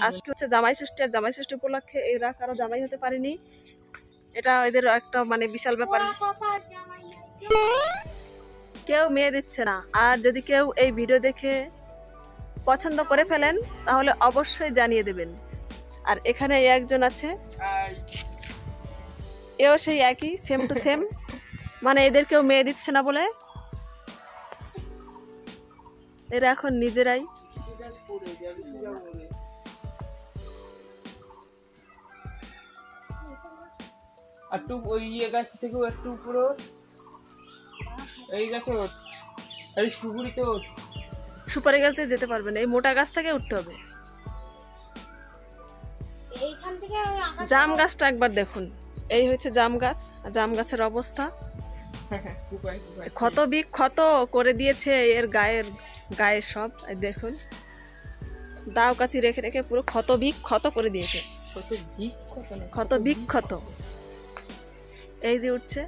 আজকে হচ্ছে জামাই ষষ্ঠী, আর জামাই ষষ্ঠী উপলক্ষে এরা কারো জামাই হতে পারেনি, এটা এদের একটা মানে বিশাল ব্যাপার। কেউ মেয়ে দিচ্ছে না। আর যদি কেউ এই ভিডিও দেখে পছন্দ করে ফেলেন তাহলে অবশ্যই জানিয়ে দেবেন। আর এখানে একজন আছে, এও সেই একই, সেম টু সেম, মানে এদের কেউ মেয়ে দিচ্ছে না বলে এরা এখন নিজেরাই একটু ওই ইয়ে গাছ থেকে একটু উপরে এই গাছে এই সুগুড়িতে সুপারি গাছ দিয়ে যেতে পারবে না, এই মোটা গাছ থেকে উঠতে হবে। জাম গাছটা একবার দেখুন, এই হচ্ছে জাম গাছ, জাম গাছের অবস্থা ক্ষত বিক্ষত করে দিয়েছে এর গায়ে সব। দেখুন দাও কাচি রেখে রেখে পুরো ক্ষত বিক্ষত করে দিয়েছে, ক্ষত বিক্ষত। এই যে উঠছে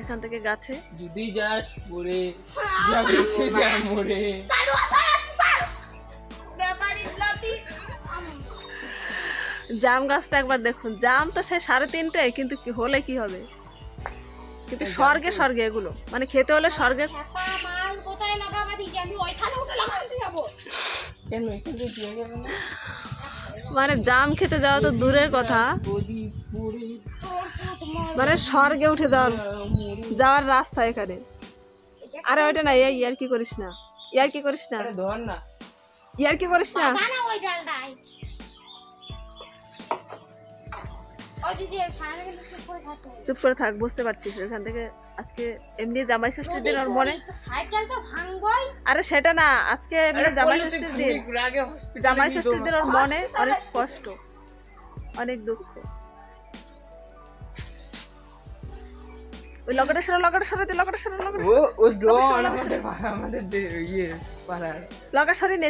এখান থেকে গাছে, যদি যাস পড়ে যাবে সে যা মরে। জাম গাছটা একবার দেখুন, জাম তো সেই 3.5টায়, কিন্তু কি হলে কি হবে, কিন্তু স্বর্গে স্বর্গে এগুলো, মানে খেতে হলে স্বর্গের। মানে জাম খেতে যাওয়া তো দূরের কথা, মানে স্বর্গে উঠে যাওয়ার রাস্তা এখানে। আরে ওইটা না, ইয়ার কি করিস না, ইয়ার কি করিস না, ইয়ার কি করিস না। চুপ করে থাক, বুঝতে পারছিস এখান থেকে আজকে এমনি জামাই ষষ্ঠীর দিন ওর মনে, আরে সেটা না, আজকে এমনি জামাই ষষ্ঠীর দিন, জামাই ষষ্ঠীর দিন ওর মনে অনেক কষ্ট, অনেক দুঃখ। ওই লগটা সরা লগা সরি নে